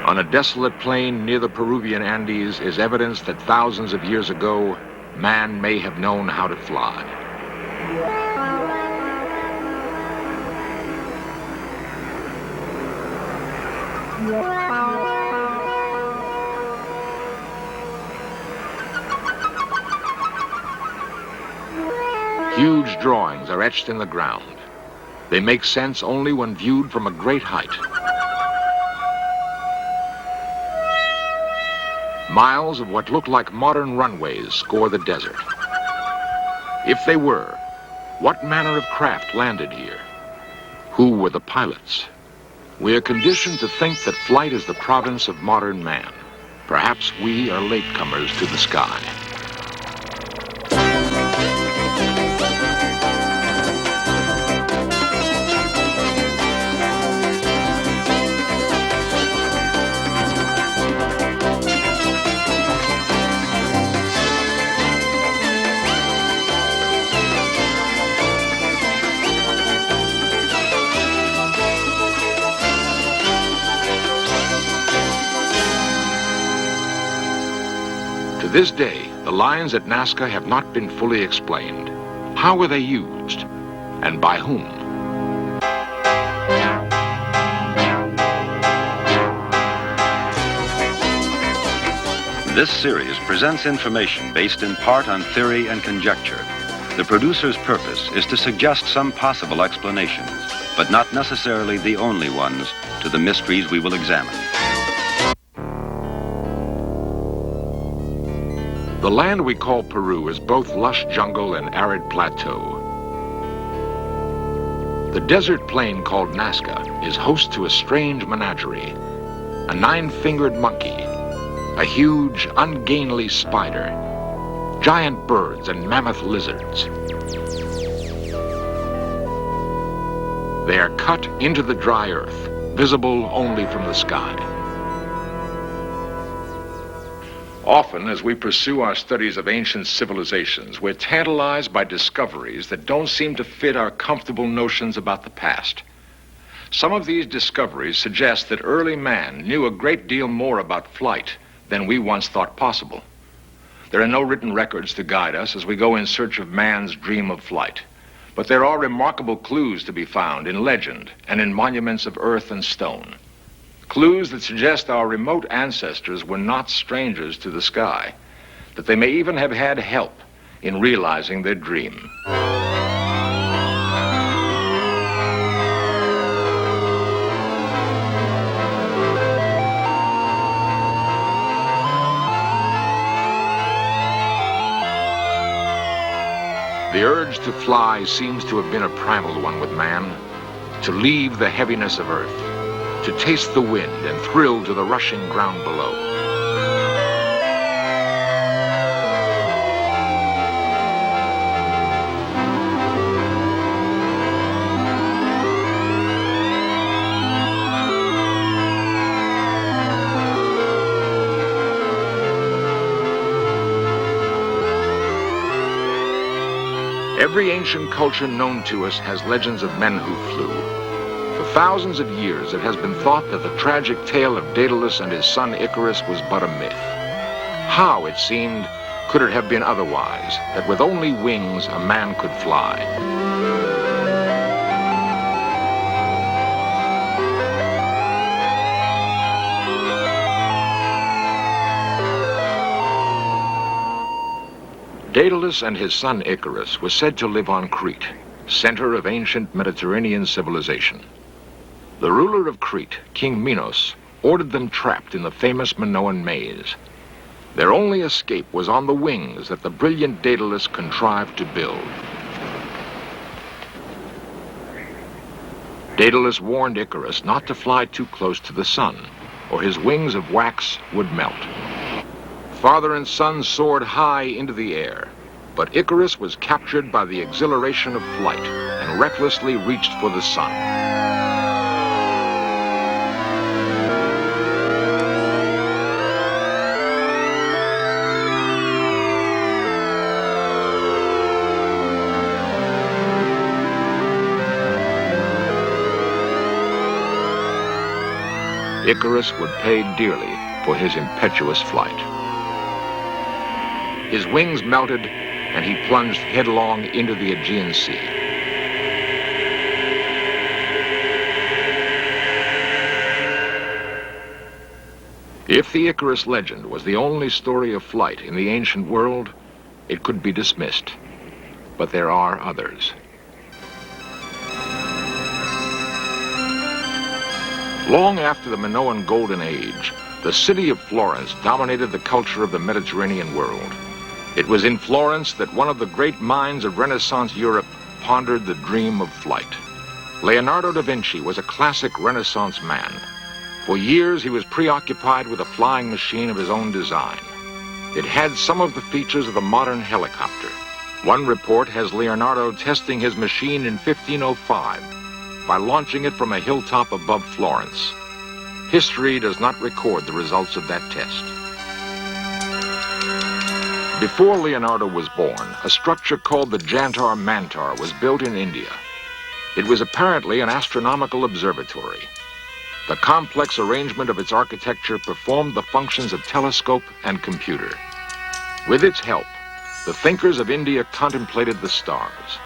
On a desolate plain near the Peruvian Andes is evidence that thousands of years ago, man may have known how to fly. Huge drawings are etched in the ground. They make sense only when viewed from a great height. Miles of what look like modern runways score the desert. If they were, what manner of craft landed here? Who were the pilots? We are conditioned to think that flight is the province of modern man. Perhaps we are latecomers to the sky. To this day, the lines at Nazca have not been fully explained. How were they used? And by whom? This series presents information based in part on theory and conjecture. The producer's purpose is to suggest some possible explanations, but not necessarily the only ones, to the mysteries we will examine. The land we call Peru is both lush jungle and arid plateau. The desert plain called Nazca is host to a strange menagerie. A 9-fingered monkey, a huge, ungainly spider, giant birds and mammoth lizards. They are cut into the dry earth, visible only from the sky. Often, as we pursue our studies of ancient civilizations, we're tantalized by discoveries that don't seem to fit our comfortable notions about the past. Some of these discoveries suggest that early man knew a great deal more about flight than we once thought possible. There are no written records to guide us as we go in search of man's dream of flight, but there are remarkable clues to be found in legend and in monuments of earth and stone. Clues that suggest our remote ancestors were not strangers to the sky, that they may even have had help in realizing their dream. The urge to fly seems to have been a primal one with man, to leave the heaviness of earth, to taste the wind and thrill to the rushing ground below. Every ancient culture known to us has legends of men who flew. For thousands of years, it has been thought that the tragic tale of Daedalus and his son Icarus was but a myth. How, it seemed, could it have been otherwise, that with only wings a man could fly? Daedalus and his son Icarus were said to live on Crete, center of ancient Mediterranean civilization. The ruler of Crete, King Minos, ordered them trapped in the famous Minoan maze. Their only escape was on the wings that the brilliant Daedalus contrived to build. Daedalus warned Icarus not to fly too close to the sun, or his wings of wax would melt. Father and son soared high into the air, but Icarus was captured by the exhilaration of flight and recklessly reached for the sun. Icarus would pay dearly for his impetuous flight. His wings melted, and he plunged headlong into the Aegean Sea. If the Icarus legend was the only story of flight in the ancient world, it could be dismissed. But there are others. Long after the Minoan Golden Age, the city of Florence dominated the culture of the Mediterranean world. It was in Florence that one of the great minds of Renaissance Europe pondered the dream of flight. Leonardo da Vinci was a classic Renaissance man. For years, he was preoccupied with a flying machine of his own design. It had some of the features of the modern helicopter. One report has Leonardo testing his machine in 1505 by launching it from a hilltop above Florence. History does not record the results of that test. Before Leonardo was born, a structure called the Jantar Mantar was built in India. It was apparently an astronomical observatory. The complex arrangement of its architecture performed the functions of telescope and computer. With its help, the thinkers of India contemplated the stars.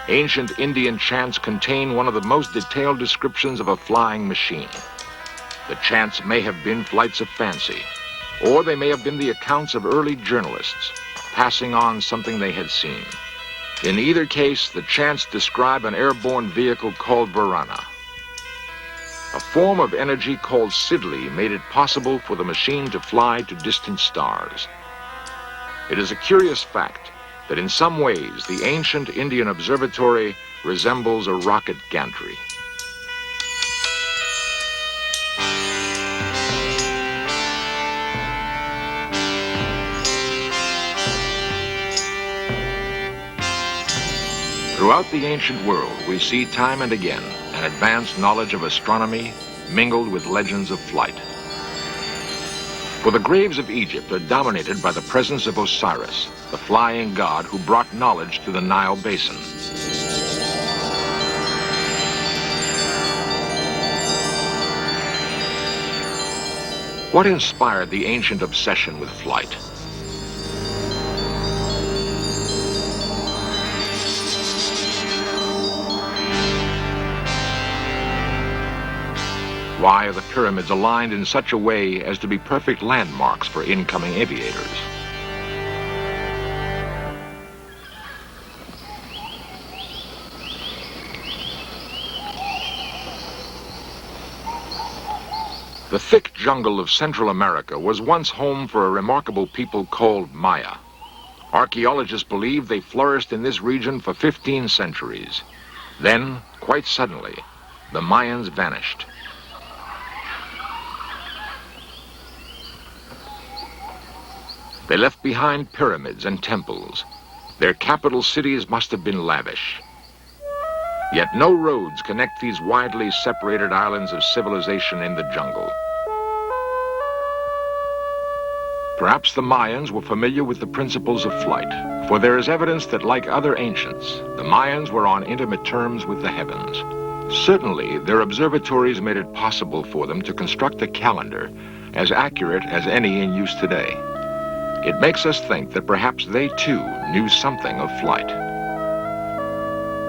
Ancient Indian chants contain one of the most detailed descriptions of a flying machine. The chants may have been flights of fancy, or they may have been the accounts of early journalists passing on something they had seen. In either case, the chants describe an airborne vehicle called Varana. A form of energy called Sidley made it possible for the machine to fly to distant stars. It is a curious fact that in some ways the ancient Indian observatory resembles a rocket gantry. Throughout the ancient world, we see time and again an advanced knowledge of astronomy mingled with legends of flight. For the graves of Egypt are dominated by the presence of Osiris, the flying god who brought knowledge to the Nile basin. What inspired the ancient obsession with flight? Why are the pyramids aligned in such a way as to be perfect landmarks for incoming aviators? The thick jungle of Central America was once home for a remarkable people called Maya. Archaeologists believe they flourished in this region for 15 centuries. Then, quite suddenly, the Mayans vanished. They left behind pyramids and temples. Their capital cities must have been lavish. Yet no roads connect these widely separated islands of civilization in the jungle. Perhaps the Mayans were familiar with the principles of flight, for there is evidence that, like other ancients, the Mayans were on intimate terms with the heavens. Certainly, their observatories made it possible for them to construct a calendar as accurate as any in use today. It makes us think that perhaps they, too, knew something of flight.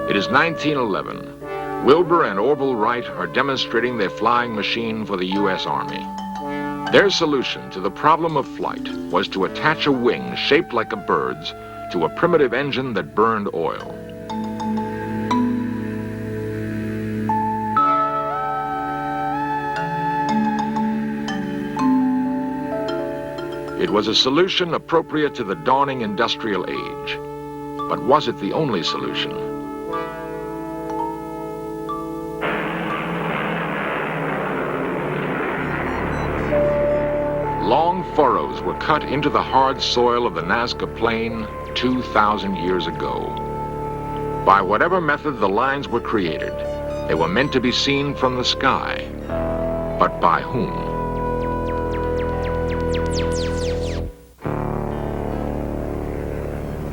It is 1911. Wilbur and Orville Wright are demonstrating their flying machine for the U.S. Army. Their solution to the problem of flight was to attach a wing shaped like a bird's to a primitive engine that burned oil. It was a solution appropriate to the dawning industrial age. But was it the only solution? Long furrows were cut into the hard soil of the Nazca Plain 2,000 years ago. By whatever method the lines were created, they were meant to be seen from the sky. But by whom?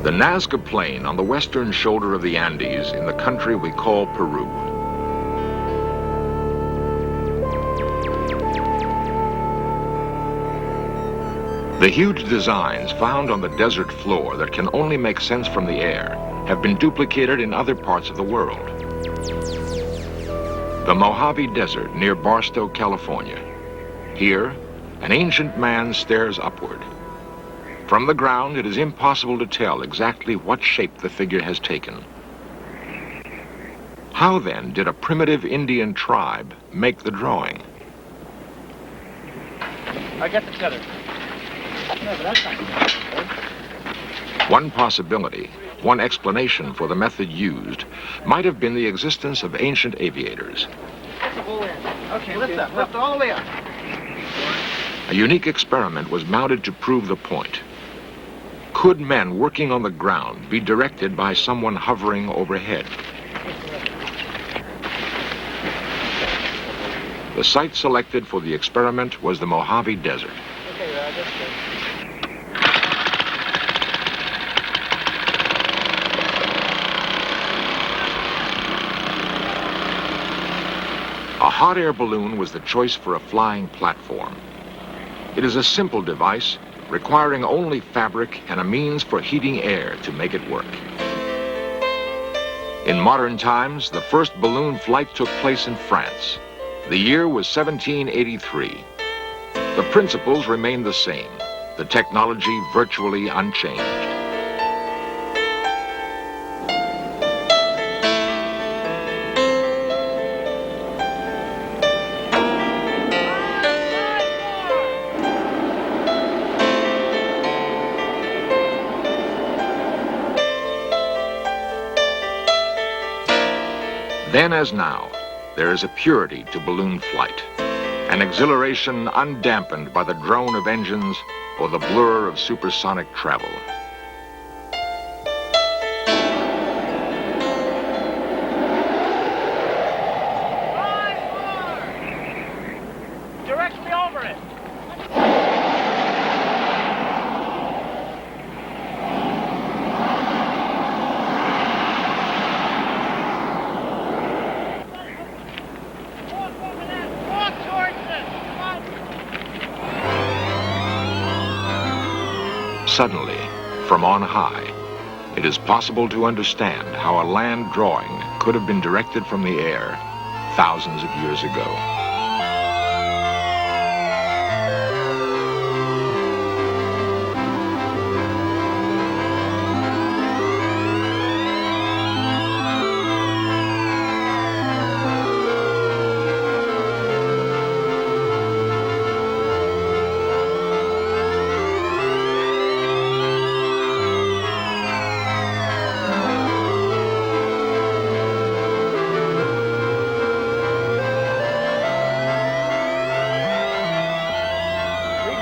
The Nazca Plain on the western shoulder of the Andes in the country we call Peru. The huge designs found on the desert floor that can only make sense from the air have been duplicated in other parts of the world. The Mojave Desert near Barstow, California. Here, an ancient man stares upward. From the ground, it is impossible to tell exactly what shape the figure has taken. How then did a primitive Indian tribe make the drawing? I got the tether. No, but that's not good. One possibility, one explanation for the method used, might have been the existence of ancient aviators. Okay, lift up. Lift all the way up. A unique experiment was mounted to prove the point. Could men working on the ground be directed by someone hovering overhead? The site selected for the experiment was the Mojave Desert. Okay, that's good. A hot air balloon was the choice for a flying platform. It is a simple device, requiring only fabric and a means for heating air to make it work. In modern times, the first balloon flight took place in France. The year was 1783. The principles remained the same, the technology virtually unchanged. Then as now, there is a purity to balloon flight, an exhilaration undampened by the drone of engines or the blur of supersonic travel. Directly over it. Suddenly, from on high, it is possible to understand how a land drawing could have been directed from the air thousands of years ago.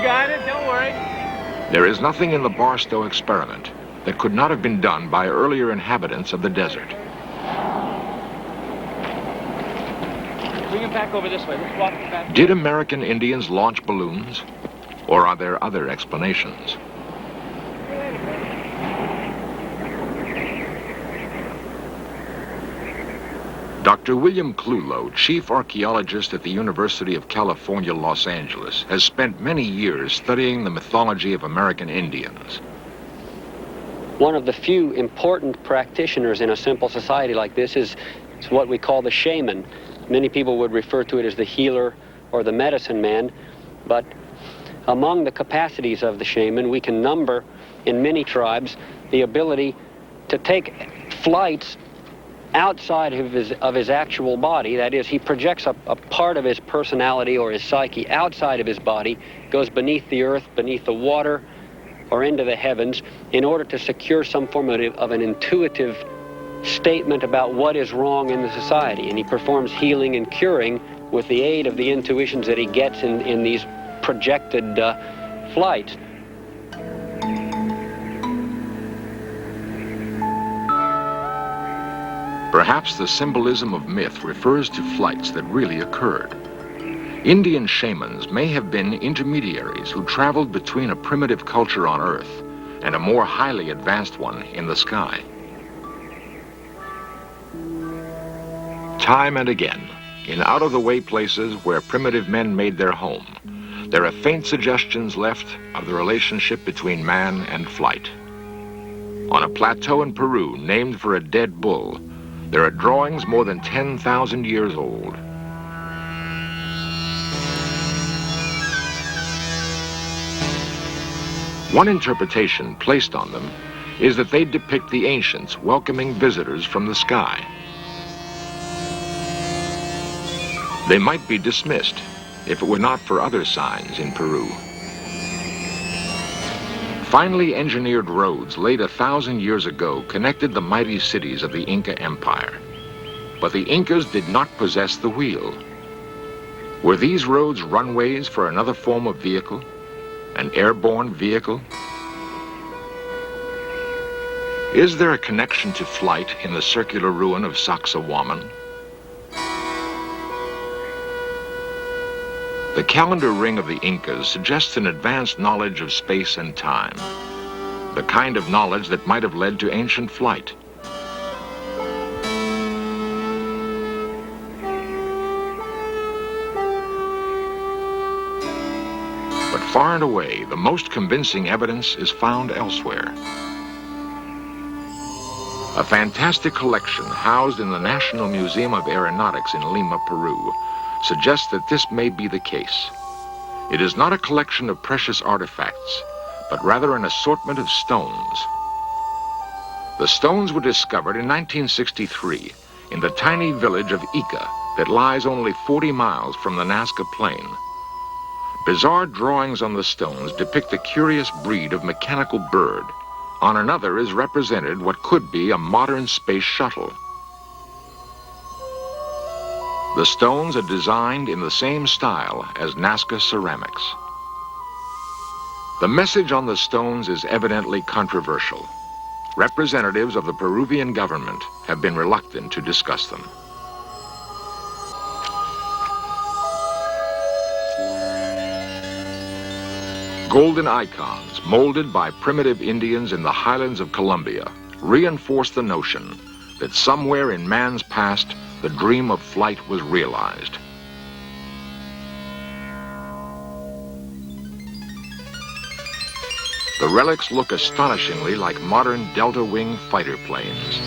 Got it, don't worry. There is nothing in the Barstow experiment that could not have been done by earlier inhabitants of the desert. Bring him back over this way. Let's walk him back. Did American Indians launch balloons? Or are there other explanations? Dr. William Clulow, chief archaeologist at the University of California, Los Angeles, has spent many years studying the mythology of American Indians. One of the few important practitioners in a simple society like this is what we call the shaman. Many people would refer to it as the healer or the medicine man, but among the capacities of the shaman, we can number in many tribes the ability to take flights outside of his actual body. That is, he projects a part of his personality or his psyche outside of his body, goes beneath the earth, beneath the water, or into the heavens in order to secure some form of an intuitive statement about what is wrong in the society. And he performs healing and curing with the aid of the intuitions that he gets in these projected flights. Perhaps the symbolism of myth refers to flights that really occurred. Indian shamans may have been intermediaries who traveled between a primitive culture on Earth and a more highly advanced one in the sky. Time and again, in out-of-the-way places where primitive men made their home, There are faint suggestions left of the relationship between man and flight. On a plateau in Peru named for a dead bull, there are drawings more than 10,000 years old. One interpretation placed on them is that they depict the ancients welcoming visitors from the sky. They might be dismissed if it were not for other signs in Peru. Finely engineered roads laid 1,000 years ago connected the mighty cities of the Inca Empire. But the Incas did not possess the wheel. Were these roads runways for another form of vehicle? An airborne vehicle? Is there a connection to flight in the circular ruin of Sacsayhuaman? The calendar ring of the Incas suggests an advanced knowledge of space and time, the kind of knowledge that might have led to ancient flight. But far and away, the most convincing evidence is found elsewhere. A fantastic collection housed in the National Museum of Aeronautics in Lima, Peru, suggests that this may be the case. It is not a collection of precious artifacts, but rather an assortment of stones. The stones were discovered in 1963 in the tiny village of Ica that lies only 40 miles from the Nazca Plain. Bizarre drawings on the stones depict a curious breed of mechanical bird. On another is represented what could be a modern space shuttle. The stones are designed in the same style as Nazca ceramics. The message on the stones is evidently controversial. Representatives of the Peruvian government have been reluctant to discuss them. Golden icons, molded by primitive Indians in the highlands of Colombia, reinforce the notion that somewhere in man's past, the dream of flight was realized. The relics look astonishingly like modern delta-wing fighter planes.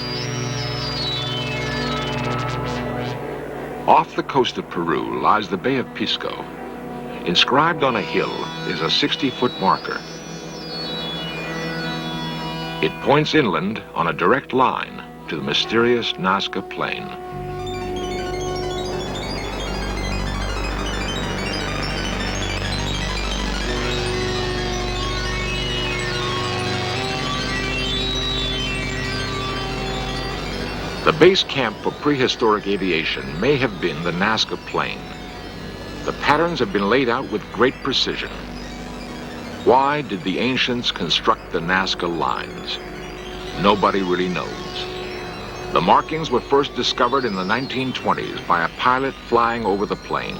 Off the coast of Peru lies the Bay of Pisco. Inscribed on a hill is a 60-foot marker. It points inland on a direct line to the mysterious Nazca Plain. The base camp for prehistoric aviation may have been the Nazca Plain. The patterns have been laid out with great precision. Why did the ancients construct the Nazca lines? Nobody really knows. The markings were first discovered in the 1920s by a pilot flying over the plain.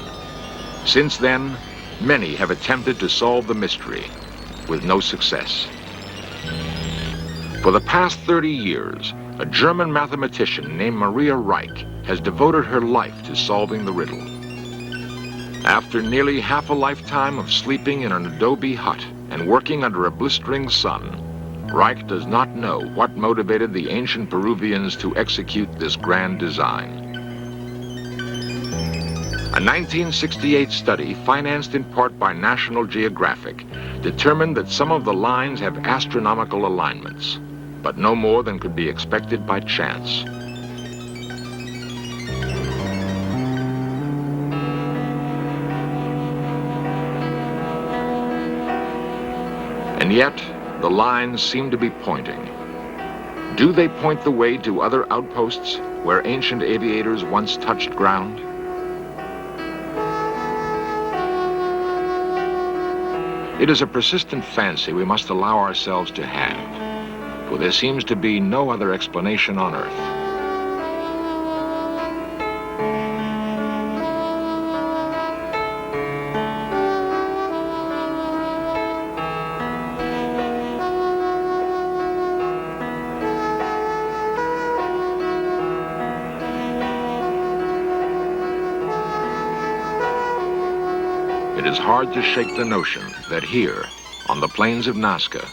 Since then, many have attempted to solve the mystery, with no success. For the past 30 years, a German mathematician named Maria Reich has devoted her life to solving the riddle. After nearly half a lifetime of sleeping in an adobe hut and working under a blistering sun, Reich does not know what motivated the ancient Peruvians to execute this grand design. A 1968 study, financed in part by National Geographic, determined that some of the lines have astronomical alignments, but no more than could be expected by chance. And yet, the lines seem to be pointing. Do they point the way to other outposts where ancient aviators once touched ground? It is a persistent fancy we must allow ourselves to have, for there seems to be no other explanation on Earth. it is hard to shake the notion that here, on the plains of Nazca,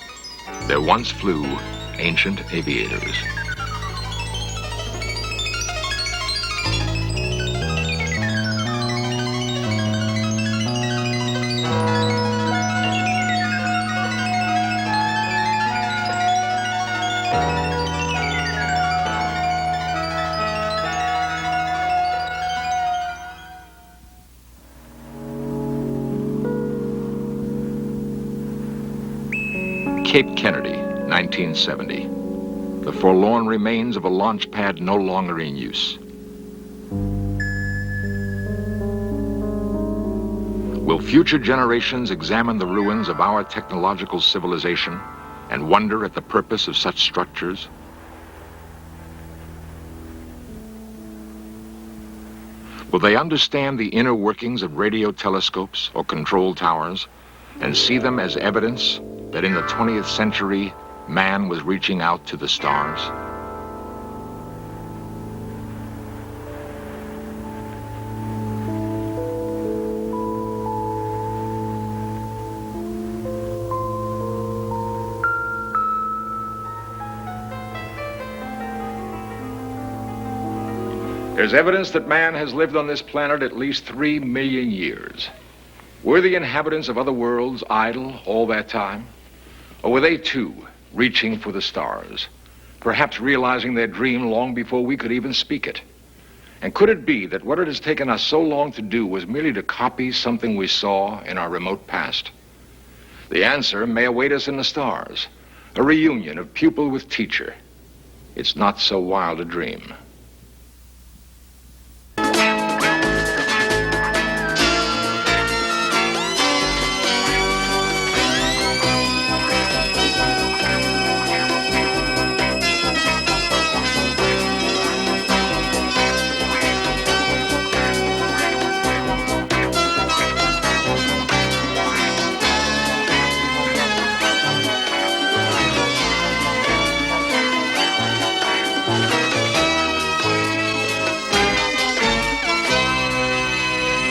there once flew ancient aviators. Cape Kennedy, 1970. The forlorn remains of a launch pad no longer in use. Will future generations examine the ruins of our technological civilization and wonder at the purpose of such structures? Will they understand the inner workings of radio telescopes or control towers and see them as evidence that in the 20th century, man was reaching out to the stars? There's evidence that man has lived on this planet at least 3 million years. Were the inhabitants of other worlds idle all that time? Or were they, too, reaching for the stars, perhaps realizing their dream long before we could even speak it? And could it be that what it has taken us so long to do was merely to copy something we saw in our remote past? The answer may await us in the stars, a reunion of pupil with teacher. It's not so wild a dream.